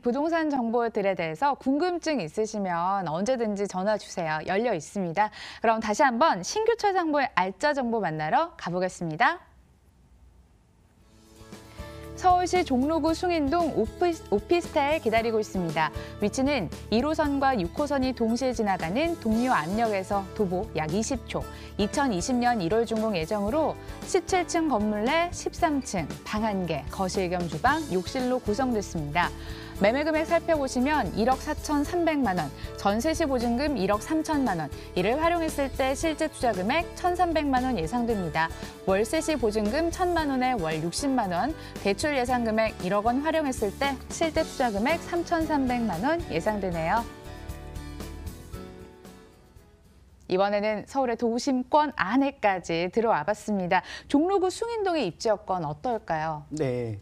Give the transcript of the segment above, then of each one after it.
부동산 정보들에 대해서 궁금증 있으시면 언제든지 전화 주세요. 열려 있습니다. 그럼 다시 한번 신규철 상보의 알짜 정보 만나러 가보겠습니다. 서울시 종로구 숭인동 오피스텔 기다리고 있습니다. 위치는 1호선과 6호선이 동시에 지나가는 동묘 앞역에서 도보 약 20초, 2020년 1월 준공 예정으로 17층 건물 내 13층, 방 1개, 거실 겸 주방, 욕실로 구성됐습니다. 매매 금액 살펴보시면 1억 4,300만 원, 전세 시 보증금 1억 3천만 원, 이를 활용했을 때 실제 투자 금액 1,300만 원 예상됩니다. 월세 시 보증금 1,000만 원에 월 60만 원, 대출 예상 금액 1억 원 활용했을 때 실제 투자 금액 3,300만 원 예상되네요. 이번에는 서울의 도심권 안에까지 들어와 봤습니다. 종로구 숭인동의 입지 여건 어떨까요? 네.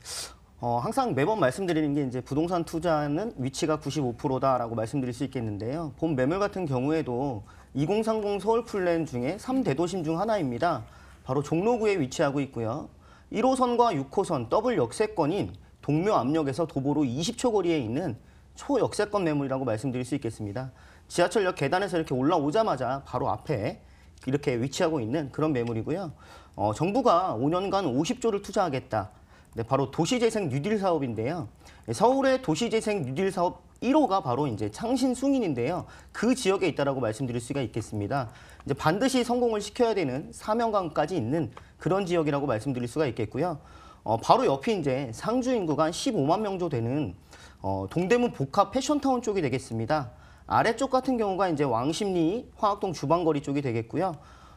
항상 매번 말씀드리는 게 이제 부동산 투자는 위치가 95%다라고 말씀드릴 수 있겠는데요. 본 매물 같은 경우에도 2030 서울 플랜 중에 3대도심 중 하나입니다. 바로 종로구에 위치하고 있고요. 1호선과 6호선 더블 역세권인 동묘 압력에서 도보로 20초 거리에 있는 초역세권 매물이라고 말씀드릴 수 있겠습니다. 지하철역 계단에서 이렇게 올라오자마자 바로 앞에 이렇게 위치하고 있는 그런 매물이고요. 정부가 5년간 50조를 투자하겠다. 네, 바로 도시재생 뉴딜 사업인데요. 서울의 도시재생 뉴딜 사업 1호가 바로 이제 창신 숭인인데요. 그 지역에 있다라고 말씀드릴 수가 있겠습니다. 이제 반드시 성공을 시켜야 되는 사명감까지 있는 그런 지역이라고 말씀드릴 수가 있겠고요. 바로 옆이 이제 상주 인구가 한 15만 명 정도 되는 동대문 복합 패션타운 쪽이 되겠습니다. 아래쪽 같은 경우가 이제 왕십리 화학동 주방거리 쪽이 되겠고요.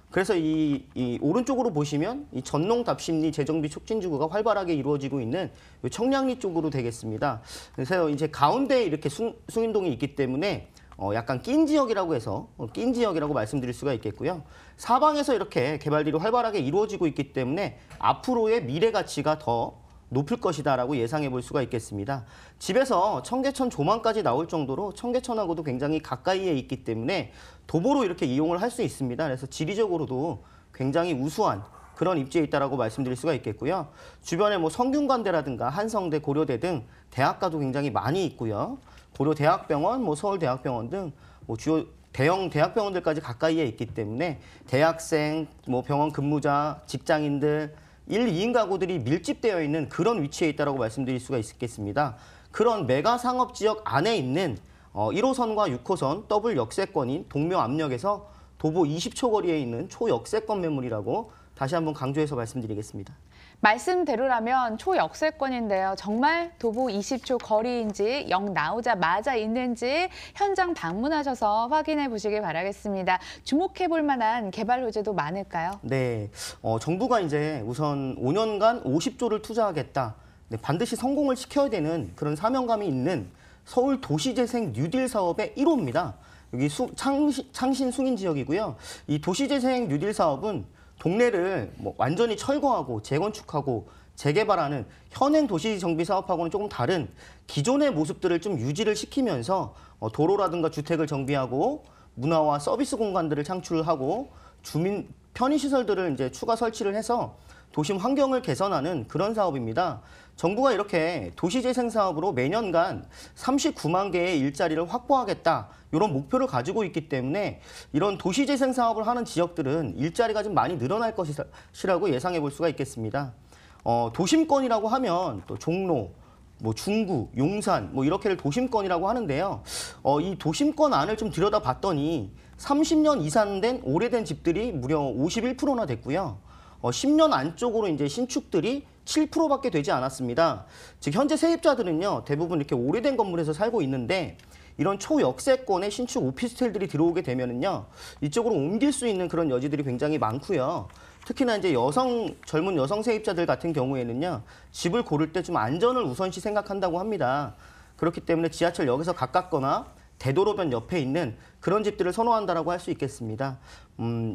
그래서 이 오른쪽으로 보시면 이 전농 답심리 재정비 촉진 주거가 활발하게 이루어지고 있는 청량리 쪽으로 되겠습니다. 그래서 이제 가운데에 이렇게 숭인동이 있기 때문에 약간 낀 지역이라고 해서 낀 지역이라고 말씀드릴 수가 있겠고요. 사방에서 이렇게 개발들이 활발하게 이루어지고 있기 때문에 앞으로의 미래 가치가 더 높을 것이다라고 예상해 볼 수가 있겠습니다. 집에서 청계천 조망까지 나올 정도로 청계천하고도 굉장히 가까이에 있기 때문에 도보로 이렇게 이용을 할 수 있습니다. 그래서 지리적으로도 굉장히 우수한 그런 입지에 있다라고 말씀드릴 수가 있겠고요. 주변에 뭐 성균관대라든가 한성대, 고려대 등 대학가도 굉장히 많이 있고요. 고려대학병원, 뭐 서울대학병원 등 뭐 주요 대형 대학병원들까지 가까이에 있기 때문에 대학생, 뭐 병원 근무자, 직장인들 1, 2인 가구들이 밀집되어 있는 그런 위치에 있다고 말씀드릴 수가 있겠습니다. 그런 메가 상업 지역 안에 있는 1호선과 6호선 더블 역세권인 동묘 압력에서 도보 20초 거리에 있는 초역세권 매물이라고 다시 한번 강조해서 말씀드리겠습니다. 말씀대로라면 초역세권인데요. 정말 도보 20초 거리인지 영 나오자마자 있는지 현장 방문하셔서 확인해 보시길 바라겠습니다. 주목해 볼 만한 개발 호재도 많을까요? 네, 정부가 이제 우선 5년간 50조를 투자하겠다. 네, 반드시 성공을 시켜야 되는 그런 사명감이 있는 서울 도시재생 뉴딜 사업의 1호입니다. 여기 창신 숭인 지역이고요. 이 도시재생 뉴딜 사업은 동네를 뭐 완전히 철거하고 재건축하고 재개발하는 현행 도시 정비 사업하고는 조금 다른 기존의 모습들을 좀 유지를 시키면서 도로라든가 주택을 정비하고 문화와 서비스 공간들을 창출하고 주민 편의시설들을 이제 추가 설치를 해서 도심 환경을 개선하는 그런 사업입니다. 정부가 이렇게 도시재생 사업으로 매년간 39만 개의 일자리를 확보하겠다. 이런 목표를 가지고 있기 때문에 이런 도시재생 사업을 하는 지역들은 일자리가 좀 많이 늘어날 것이라고 예상해 볼 수가 있겠습니다. 도심권이라고 하면 또 종로, 뭐 중구, 용산 뭐 이렇게를 도심권이라고 하는데요. 이 도심권 안을 좀 들여다봤더니 30년 이상 된 오래된 집들이 무려 51%나 됐고요. 10년 안쪽으로 이제 신축들이 7%밖에 되지 않았습니다. 즉 현재 세입자들은요 대부분 이렇게 오래된 건물에서 살고 있는데 이런 초역세권의 신축 오피스텔들이 들어오게 되면은요 이쪽으로 옮길 수 있는 그런 여지들이 굉장히 많고요. 특히나 이제 젊은 여성 세입자들 같은 경우에는요 집을 고를 때 좀 안전을 우선시 생각한다고 합니다. 그렇기 때문에 지하철역에서 가깝거나 대도로변 옆에 있는 그런 집들을 선호한다라고 할 수 있겠습니다.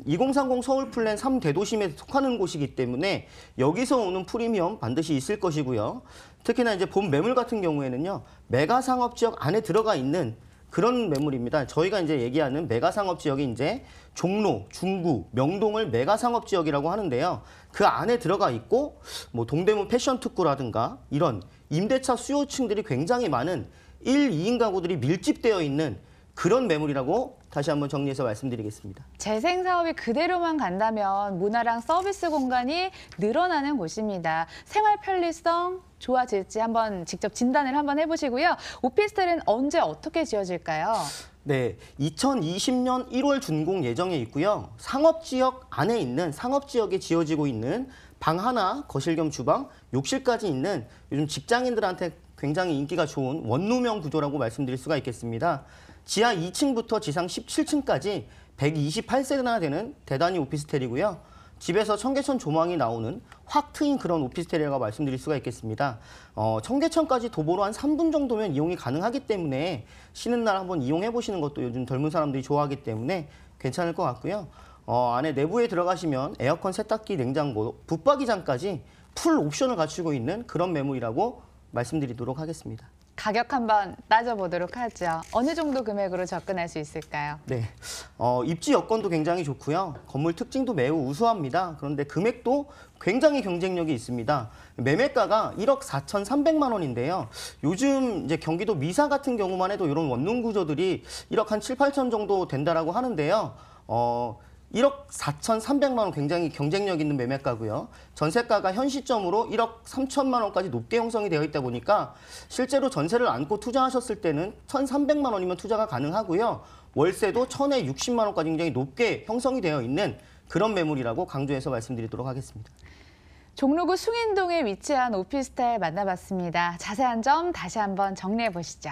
2030 서울 플랜 3대도심에 속하는 곳이기 때문에 여기서 오는 프리미엄 반드시 있을 것이고요. 특히나 이제 본 매물 같은 경우에는요, 메가 상업 지역 안에 들어가 있는 그런 매물입니다. 저희가 이제 얘기하는 메가 상업 지역이 이제 종로, 중구, 명동을 메가 상업 지역이라고 하는데요. 그 안에 들어가 있고 뭐 동대문 패션 특구라든가 이런 임대차 수요층들이 굉장히 많은 1, 2인 가구들이 밀집되어 있는 그런 매물이라고 다시 한번 정리해서 말씀드리겠습니다. 재생 사업이 그대로만 간다면 문화랑 서비스 공간이 늘어나는 곳입니다. 생활 편리성 좋아질지 한번 직접 진단을 한번 해보시고요. 오피스텔은 언제 어떻게 지어질까요? 네, 2020년 1월 준공 예정에 있고요. 상업지역 안에 있는 상업지역에 지어지고 있는 방 하나, 거실 겸 주방, 욕실까지 있는 요즘 직장인들한테 굉장히 인기가 좋은 원룸형 구조라고 말씀드릴 수가 있겠습니다. 지하 2층부터 지상 17층까지 128세대나 되는 대단위 오피스텔이고요. 집에서 청계천 조망이 나오는 확 트인 그런 오피스텔이라고 말씀드릴 수가 있겠습니다. 청계천까지 도보로 한 3분 정도면 이용이 가능하기 때문에 쉬는 날 한번 이용해 보시는 것도 요즘 젊은 사람들이 좋아하기 때문에 괜찮을 것 같고요. 안에 내부에 들어가시면 에어컨, 세탁기, 냉장고, 붙박이장까지 풀 옵션을 갖추고 있는 그런 매물이라고 말씀드리도록 하겠습니다. 가격 한번 따져보도록 하죠. 어느 정도 금액으로 접근할 수 있을까요? 네, 입지 여건도 굉장히 좋고요. 건물 특징도 매우 우수합니다. 그런데 금액도 굉장히 경쟁력이 있습니다. 매매가가 1억 4,300만 원인데요. 요즘 이제 경기도 미사 같은 경우만 해도 이런 원룸 구조들이 1억 한 7, 8천 정도 된다라고 하는데요. 1억 4,300만 원 굉장히 경쟁력 있는 매매가고요. 전세가가 현 시점으로 1억 3천만 원까지 높게 형성이 되어 있다 보니까 실제로 전세를 안고 투자하셨을 때는 1,300만 원이면 투자가 가능하고요. 월세도 1,000에 60만 원까지 굉장히 높게 형성이 되어 있는 그런 매물이라고 강조해서 말씀드리도록 하겠습니다. 종로구 숭인동에 위치한 오피스텔 만나봤습니다. 자세한 점 다시 한번 정리해 보시죠.